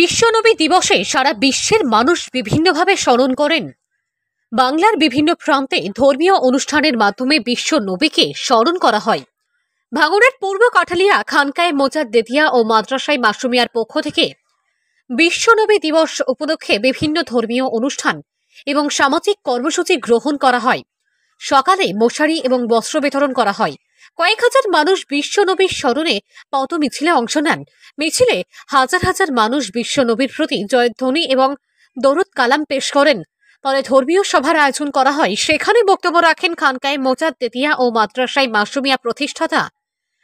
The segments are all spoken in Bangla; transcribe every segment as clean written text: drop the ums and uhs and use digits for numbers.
বিশ্বনবী দিবসে সারা বিশ্বের মানুষ বিভিন্নভাবে স্মরণ করেন। বাংলার বিভিন্ন প্রান্তে ধর্মীয় অনুষ্ঠানের মাধ্যমে বিশ্ব নবীকে স্মরণ করা হয়। ভাঙড়ের পূর্ব কাঠালিয়া খানকায়ে মোজাদ্দেদিয়া ও মাদ্রাসায় মাসুমিয়ার পক্ষ থেকে বিশ্বনবী দিবস উপলক্ষে বিভিন্ন ধর্মীয় অনুষ্ঠান এবং সামাজিক কর্মসূচি গ্রহণ করা হয়। সকালে মশারি এবং বস্ত্র বিতরণ করা হয়। কয়েক হাজার মানুষ বিশ্বনবীর স্মরণে পথ মিছিলে অংশ নেন। মিছিলে হাজার হাজার মানুষ বিশ্বনবীর প্রতি জয়ধ্বনি এবং দরুদ কালাম পেশ করেন। পরে ধর্মীয় সভার আয়োজন করা হয়। সেখানে বক্তব্য রাখেন খানকায়ে মোজাদ্দেদিয়া ও মাদ্রাসায় মাসুমিয়া প্রতিষ্ঠাতা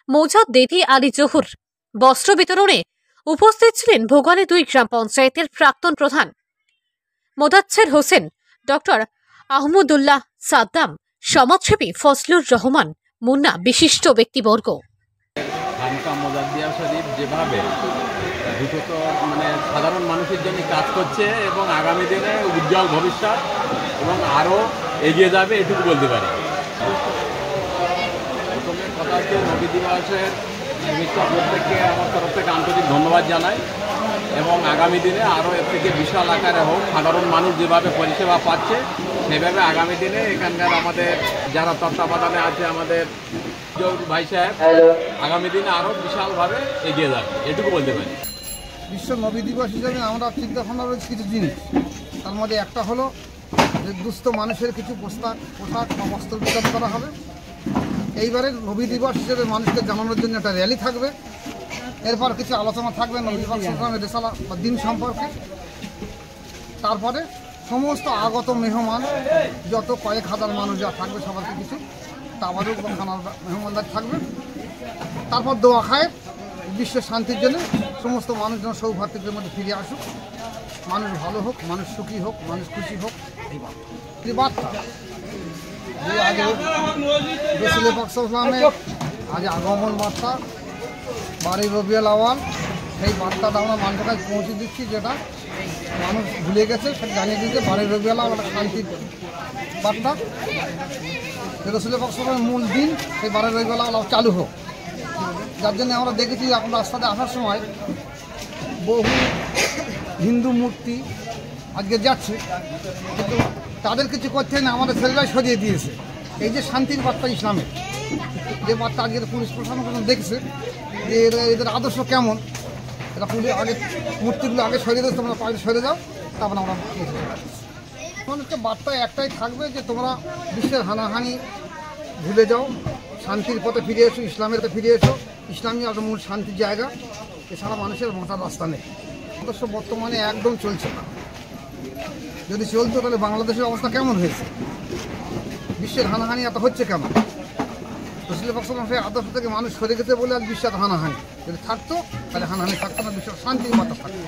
মোজাদ্দেদি আলী জহুর। বস্ত্র বিতরণে উপস্থিত ছিলেন ভোগালী 2 গ্রাম পঞ্চায়েতের প্রাক্তন প্রধান মোদাচ্ছের হোসেন, ডক্টর আহমদুল্লাহ সাদ্দাম, সমাজসেবী ফজলুর রহমান মুন্না, বিশিষ্ট ব্যক্তিবর্গ। খানকা মোজাদ্দেদিয়া শরীফ যেভাবে দ্রুত সাধারণ মানুষের জন্য কাজ করছে এবং আগামী দিনে উজ্জ্বল ভবিষ্যৎ এবং আরও এগিয়ে যাবে, এটুকু বলতে পারি। প্রথমে কথা হচ্ছে নবী দিবসের শুভেচ্ছা প্রত্যেককে আমার তরফ থেকে আন্তরিক ধন্যবাদ জানাই এবং আগামী দিনে আরও এর থেকে বিশাল আকারে হোক। সাধারণ মানুষ যেভাবে পরিষেবা পাচ্ছে সেভাবে আগামী দিনে এখানকার আমাদের যারা তত্ত্বাবধানে আছে আমাদের ভাই সাহেব আগামী দিনে আরও বিশালভাবে এগিয়ে যাবে, এটুকু বলতে পারি। বিশ্ব নবী দিবস হিসাবে আমরা চিন্তা ভাবনা রয়েছে কিছু জিনিস। তার মধ্যে একটা হলো যে দুস্থ মানুষের কিছু পোশাক বা বস্ত্র বিতরণ করা হবে। এইবারের নবী দিবস হিসেবে মানুষকে জানানোর জন্য একটা র্যালি থাকবে। এরপর কিছু আলোচনা থাকবে নবী সাল্লাল্লাহু রেসালা বা দিন সম্পর্কে। তারপরে সমস্ত আগত মেহমান যত কয়েক হাজার মানুষ যা থাকবে সবাইকে কিছু তাবারুক বা খানার মেহমানদার থাকবে। তারপর দোয়া খায় বিশ্বের শান্তির জন্য সমস্ত মানুষ যেন সৌভাগ্যের মধ্যে ফিরে আসুক, মানুষ ভালো হোক, মানুষ সুখী হোক, মানুষ খুশি হোক। এই বার্তা যে আগে রাসূল পাক সাল্লাল্লাহু আলাইহি ওয়াসাল্লামের আজ আগমন বার্তা 12 রবিউল আউয়াল, সেই বার্তাটা আমরা মানুষের কাছে পৌঁছে দিচ্ছি, যেটা মানুষ ভুলে গেছে সেটা জানিয়ে দিচ্ছে। 12 রবিউল আউয়াল একটা শান্তির বার্তা, রাসূল পাক সাল্লাল্লাহু আলাইহি ওয়াসাল্লামের মূল দিন সেই 12 রবিউল আউয়াল চালু হোক। যার জন্য আমরা দেখেছি এখন রাস্তাতে আসার সময় বহু হিন্দু মূর্তি আজকে যাচ্ছে, কিন্তু তাদের কিছু করতে না, আমাদের ছেলেরাই সরিয়ে দিয়েছে। এই যে শান্তির বার্তা ইসলামের যে বার্তা আজকের পুলিশ প্রশাসন দেখছে যে এদের আদর্শ কেমন, এরা পুলিশ আগে মূর্তিগুলো আগে সরিয়ে দিচ্ছে, তোমরা পায়ে সরে যাও, তারপর আমরা মানুষকে বার্তা একটাই থাকবে যে তোমরা বিশ্বের হানাহানি ভুলে যাও, শান্তির পথে ফিরে এসো, ইসলামের পথে ফিরে এসো। ইসলামই একটা মূল শান্তির জায়গা, এছাড়া মানুষের বাঁচার রাস্তা নেই। আদর্শ বর্তমানে একদম চলছে না। যদি চলতো তাহলে বাংলাদেশের অবস্থা কেমন হয়েছে, বিশ্বের হানাহানি এত হচ্ছে কেমন? রাসূল পাক সাল্লাল্লাহু আলাইহি ওয়াসাল্লাম সেই আদর্শ থেকে মানুষ সরে গেছে বলে আজ বিশ্বের হানাহানি। যদি থাকতো তাহলে হানাহানি থাকতো না, বিশ্বের শান্তির বার্তা থাকতো।